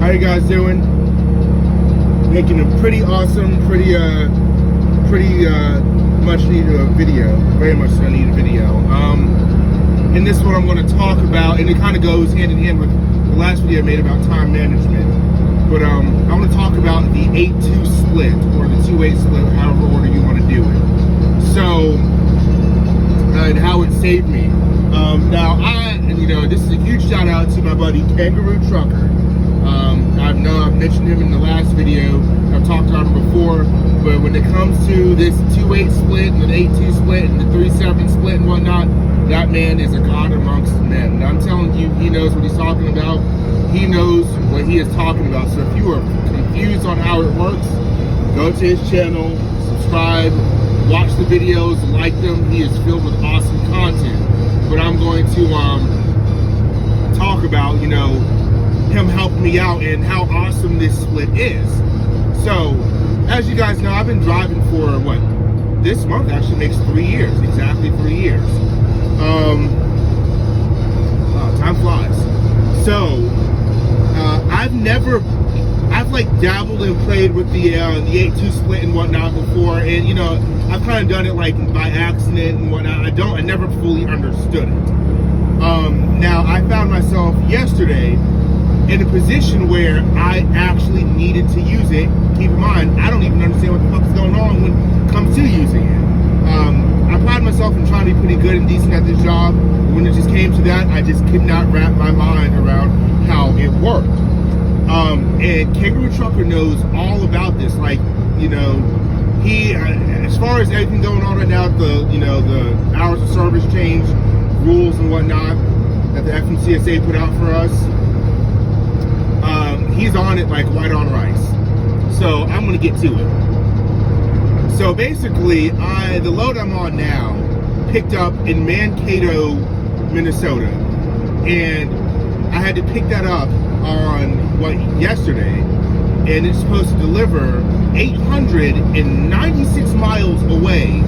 How you guys doing? Making a pretty awesome, pretty much needed video. Very much needed video. In this one I'm going to talk about, and it kind of goes hand in hand with the last video I made about time management. But I want to talk about the 8-2 split, or the 2-8 split, however order you want to do it. So, and how it saved me. Now this is a huge shout out to my buddy Kangaroo Trucker. I've mentioned him in the last video. I've talked about him before, but when it comes to this 2-8 split and the 8-2 split and the 3-7 split and whatnot, that man is a god amongst men. And I'm telling you, he knows what he's talking about. He knows what he is talking about. So if you are confused on how it works, go to his channel, subscribe, watch the videos, like them. He is filled with awesome content. But I'm going to talk about, him helping me out and how awesome this split is. So, as you guys know, I've been driving for this month actually makes 3 years, exactly 3 years. Time flies. So, I've dabbled and played with the 8-2 split and whatnot before, and I've kind of done it by accident and whatnot. I never fully understood it. Now I found myself yesterday in a position where I actually needed to use it. Keep in mind, I don't even understand what the fuck is going on when it comes to using it. I pride myself in trying to be pretty good and decent at this job. When it just came to that, I just could not wrap my mind around how it worked. And Kangaroo Trucker knows all about this. He, as far as everything going on right now, the hours of service change rules and whatnot that the FMCSA put out for us, he's on it like white on rice. So I'm gonna get to it. So basically, the load I'm on now picked up in Mankato, Minnesota, and I had to pick that up on yesterday, and it's supposed to deliver 896 miles away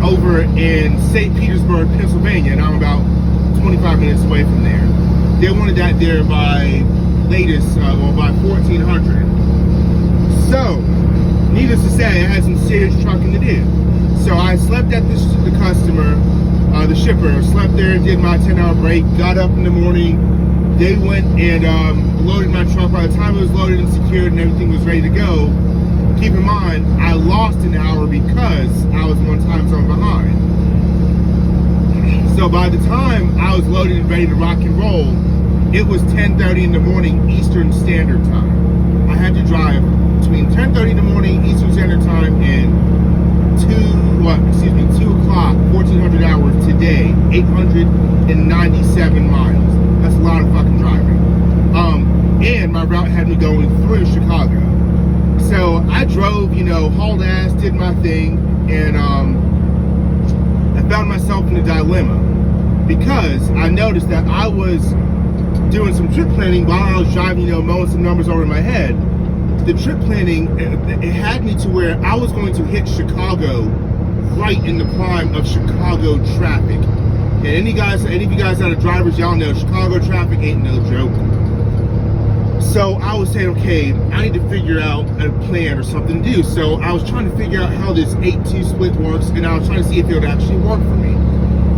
over in St. Petersburg, Pennsylvania, and I'm about 25 minutes away from there. They wanted that there by latest, by 1400. So, needless to say, I had some serious trucking to do. So I slept at the customer, the shipper, slept there, did my 10-hour break, got up in the morning. They went and loaded my truck. By the time it was loaded and secured and everything was ready to go, keep in mind, I lost an hour because I was 1 time zone behind. So by the time I was loaded and ready to rock and roll, it was 10:30 in the morning Eastern Standard Time. I had to drive between 10:30 in the morning Eastern Standard Time and 2 o'clock, 1400 hours today, 897 miles. That's a lot of fucking driving. And my route had me going through Chicago. So I drove, hauled ass, did my thing, and I found myself in a dilemma because I noticed that I was doing some trip planning while I was driving, mulling some numbers over in my head. The trip planning, it had me to where I was going to hit Chicago right in the prime of Chicago traffic. And any of you guys that are drivers, y'all know Chicago traffic ain't no joke. So I was saying, okay, I need to figure out a plan or something to do. So I was trying to figure out how this 8-2 split works, and I was trying to see if it would actually work for me.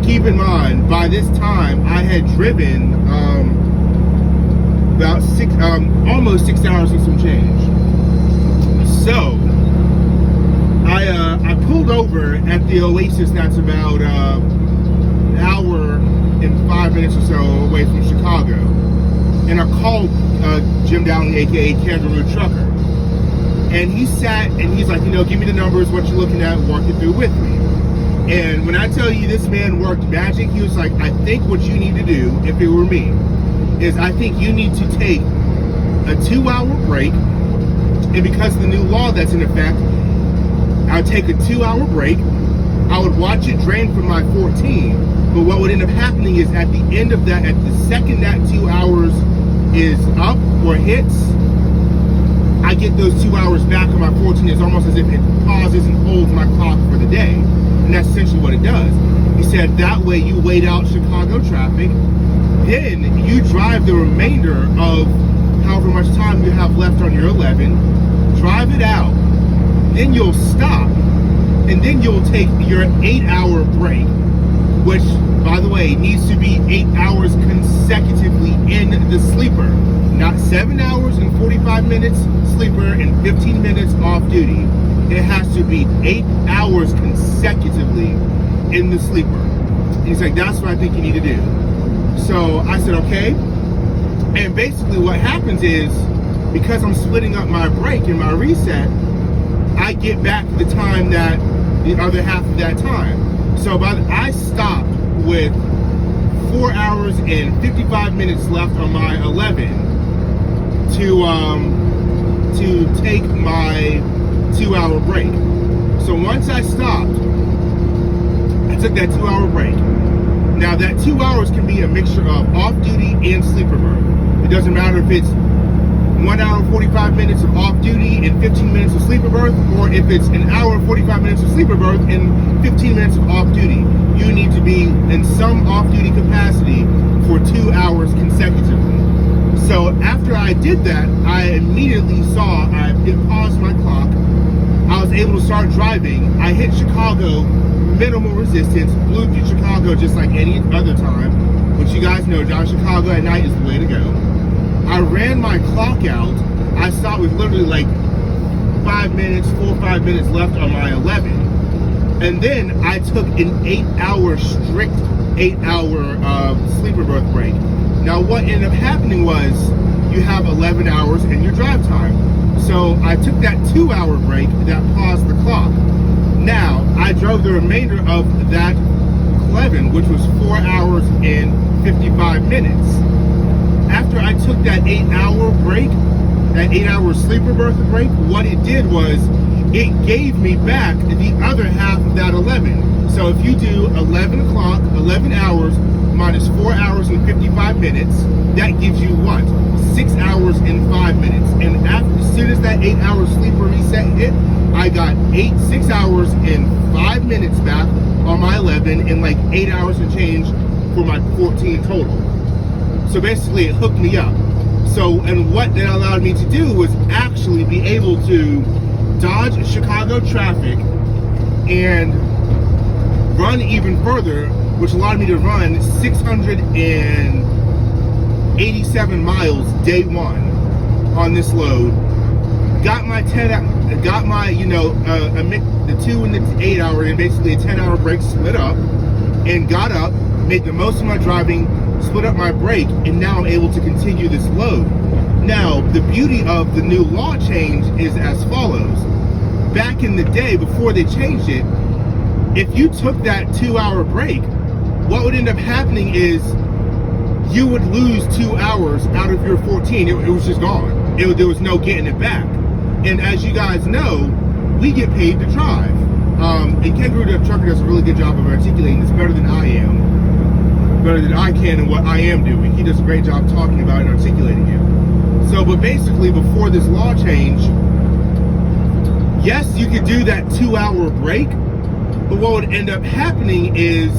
Keep in mind, by this time, I had driven about almost 6 hours and some change. So I pulled over at the Oasis that's about an hour and 5 minutes or so away from Chicago. And I called Jim Dowling, aka Kangaroo Trucker. And he sat and he's like, give me the numbers, what you're looking at, work it through with me. And when I tell you this man worked magic, he was like, I think what you need to do, if it were me, is I think you need to take a 2-hour break. And because of the new law that's in effect, I'd take a 2-hour break. I would watch it drain from my 14. But what would end up happening is at the end of that, at the second that 2 hours is up or hits, I get those 2 hours back on my 14. It's almost as if it pauses and holds my clock for the day. And that's essentially what it does. He said that way you wait out Chicago traffic, then you drive the remainder of however much time you have left on your 11, drive it out, then you'll stop, and then you'll take your 8-hour break, which, by the way, needs to be 8 hours consecutively in the sleeper. Not 7 hours and 45 minutes sleeper and 15 minutes off duty. It has to be 8 hours consecutively in the sleeper. And he's like, that's what I think you need to do. So I said, okay. And basically what happens is, because I'm splitting up my break and my reset, I get back the time that the other half of that time. So I stopped with 4 hours and 55 minutes left on my 11 to take my 2-hour break. So once I stopped, I took that 2-hour break. Now that 2 hours can be a mixture of off-duty and sleeper berth. It doesn't matter if it's 1 hour and 45 minutes of off-duty and 15 minutes of sleeper berth, or if it's an hour and 45 minutes of sleeper berth and 15 minutes of off-duty. You need to be in some off-duty capacity for 2 hours consecutively. So after I did that, I immediately saw, it paused my clock. I was able to start driving. I hit Chicago, minimal resistance, blew through Chicago just like any other time, which you guys know, down Chicago at night is the way to go. I ran my clock out. I stopped with literally like 4 or 5 minutes left on my 11. And then I took an 8-hour strict 8-hour sleeper berth break. Now what ended up happening was you have 11 hours in your drive time. So I took that 2-hour break that paused the clock. Now I drove the remainder of that 11, which was 4 hours and 55 minutes. After I took that 8-hour break, that 8-hour sleeper berth break, what it did was it gave me back the other half of that 11. So if you do 11 o'clock, 11 hours minus 4 hours and 55 minutes, that gives you what? 6 hours and 5 minutes. And as soon as that 8-hour sleeper reset hit, I got 6 hours and 5 minutes back on my 11 and like 8 hours and change for my 14 total. So basically it hooked me up. So, and what that allowed me to do was actually be able to dodge Chicago traffic and run even further, which allowed me to run 687 miles day one on this load. Got my the 2 and the 8 hour and basically a 10-hour break split up, and got up, made the most of my driving, split up my break, and now I'm able to continue this load. Now, the beauty of the new law change is as follows. Back in the day, before they changed it, if you took that 2-hour break, what would end up happening is you would lose 2 hours out of your 14. It was just gone. There was no getting it back. And as you guys know, we get paid to drive. And Kangaroo the Trucker does a really good job of articulating this better than I am. Better than I can and what I am doing. He does a great job talking about it and articulating it. So, but basically before this law change, yes, you could do that 2-hour break, but what would end up happening is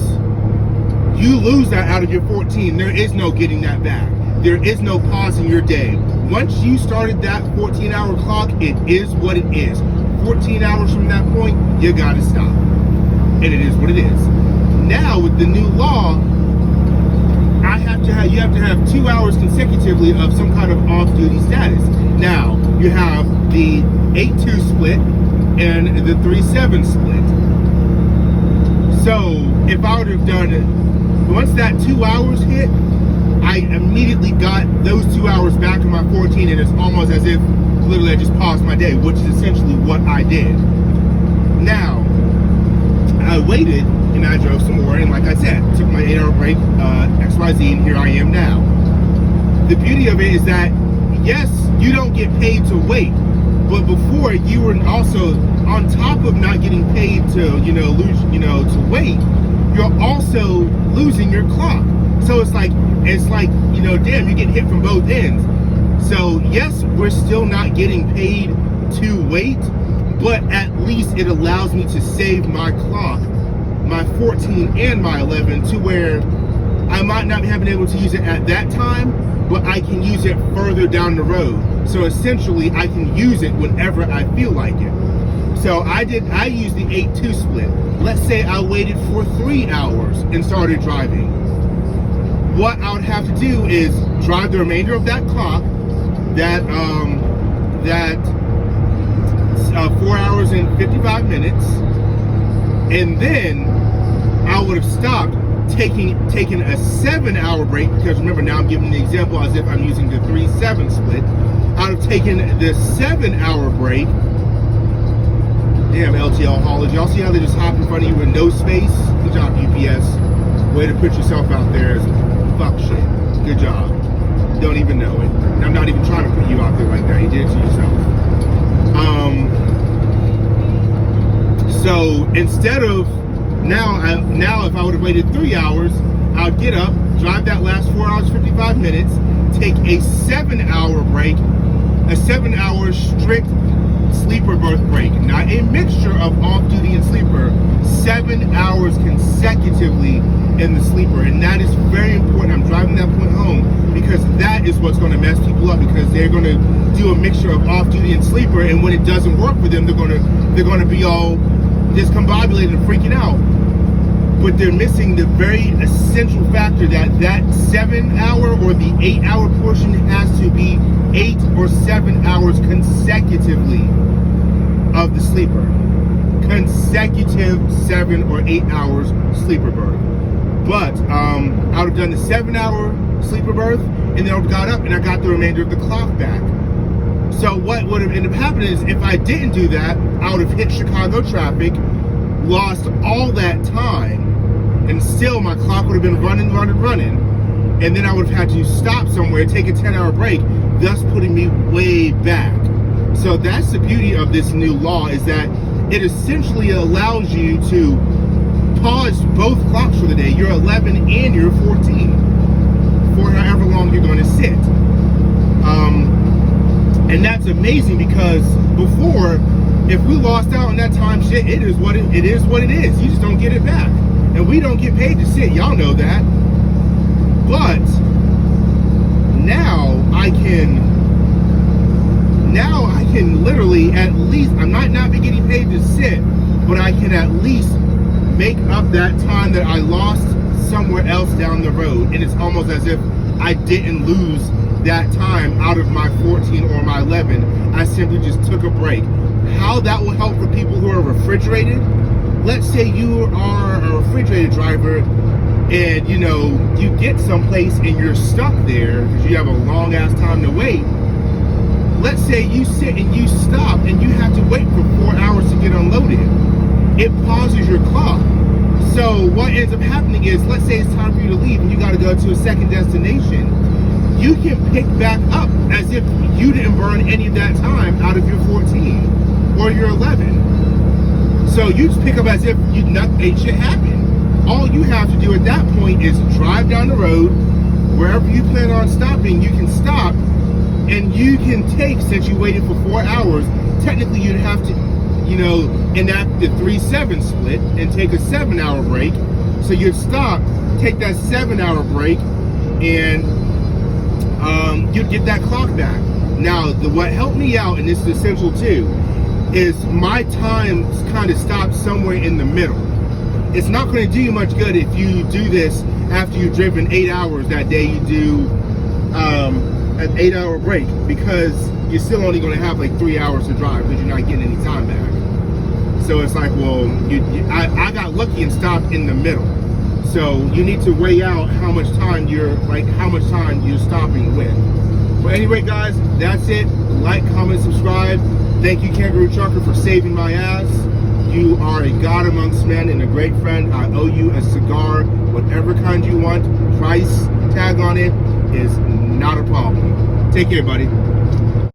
you lose that out of your 14. There is no getting that back. There is no pausing your day. Once you started that 14-hour clock, it is what it is. 14 hours from that point, you gotta stop. And it is what it is. Now with the new law, you have to have 2 hours consecutively of some kind of off-duty status. Now, you have the 8-2 split and the 3-7 split. So, if I would have done it, once that 2 hours hit, I immediately got those 2 hours back in my 14, and it's almost as if literally I just paused my day, which is essentially what I did. Now, I waited and I drove some more, and like I said, took my 8-hour break, XYZ, and here I am now. The beauty of it is that, yes, you don't get paid to wait, but before you were also, on top of not getting paid to, lose, to wait, you're also losing your clock. So it's like, damn, you get hit from both ends. So yes, we're still not getting paid to wait, but at least it allows me to save my clock, my 14 and my 11, to where I might not have been able to use it at that time, but I can use it further down the road. So essentially, I can use it whenever I feel like it. So I used the 8-2 split. Let's say I waited for 3 hours and started driving. What I would have to do is drive the remainder of that clock, that 4 hours and 55 minutes, and then I would have stopped, taking a 7-hour break, because remember, now I'm giving the example as if I'm using the 3-7 split. I would have taken the 7-hour break. Damn LTL haulers, y'all see how they just hop in front of you with no space? Good job, UPS. Way to put yourself out there as fuck shit. Good job. Don't even know it. And I'm not even trying to put you out there like that. You did it to yourself. So instead of now if I would have waited 3 hours, I would get up, drive that last 4 hours 55 minutes, take a 7-hour break, a 7-hour strict sleeper berth break, not a mixture of off-duty and sleeper, 7 hours consecutively in the sleeper. And that is very important. I'm driving that point home because that is what's going to mess people up, because they're going to do a mixture of off-duty and sleeper, and when it doesn't work for them, they're going to be all discombobulated and freaking out. But they're missing the very essential factor that 7-hour or the 8-hour portion has to be 8 or 7 hours consecutively of the sleeper. Consecutive 7 or 8 hours sleeper berth. But I would have done the 7-hour sleeper berth, and then I would have got up and I got the remainder of the clock back. So what would have ended up happening is, if I didn't do that, I would have hit Chicago traffic, lost all that time, and still my clock would have been running, and then I would have had to stop somewhere, take a 10-hour break, thus putting me way back. So that's the beauty of this new law, is that it essentially allows you to pause both clocks for the day, your 11 and your 14, for however long you're going to sit. And that's amazing, because before, if we lost out on that time, shit, it is what it is. You just don't get it back. And we don't get paid to sit, y'all know that. But now I can literally, at least, I might not be getting paid to sit, but I can at least make up that time that I lost somewhere else down the road. And it's almost as if I didn't lose that time out of my 14 or my 11. I simply just took a break. How that will help for people who are refrigerated. Let's say you are a refrigerator driver, and you get someplace and you're stuck there because you have a long ass time to wait. Let's say you sit and you stop and you have to wait for 4 hours to get unloaded. It pauses your clock. So what ends up happening is, let's say it's time for you to leave and you got to go to a second destination. You can pick back up as if you didn't burn any of that time out of your 14 or your 11. So you just pick up as if ain't shit happened. All you have to do at that point is drive down the road. Wherever you plan on stopping, you can stop, and you can take, since you waited for 4 hours, technically you'd have to, enact the 3-7 split and take a 7-hour break. So you'd stop, take that 7-hour break, and you'd get that clock back. Now, what helped me out, and this is essential too, is my time kind of stopped somewhere in the middle. It's not going to do you much good if you do this after you've driven 8 hours that day. You do an 8-hour break, because you're still only going to have like 3 hours to drive, because you're not getting any time back. So it's like, well, I got lucky and stopped in the middle. So you need to weigh out how much time you're stopping with. But anyway, guys, that's it. Like, comment, subscribe. Thank you, Kangaroo Trucker, for saving my ass. You are a god amongst men and a great friend. I owe you a cigar, whatever kind you want. Price tag on it is not a problem. Take care, buddy.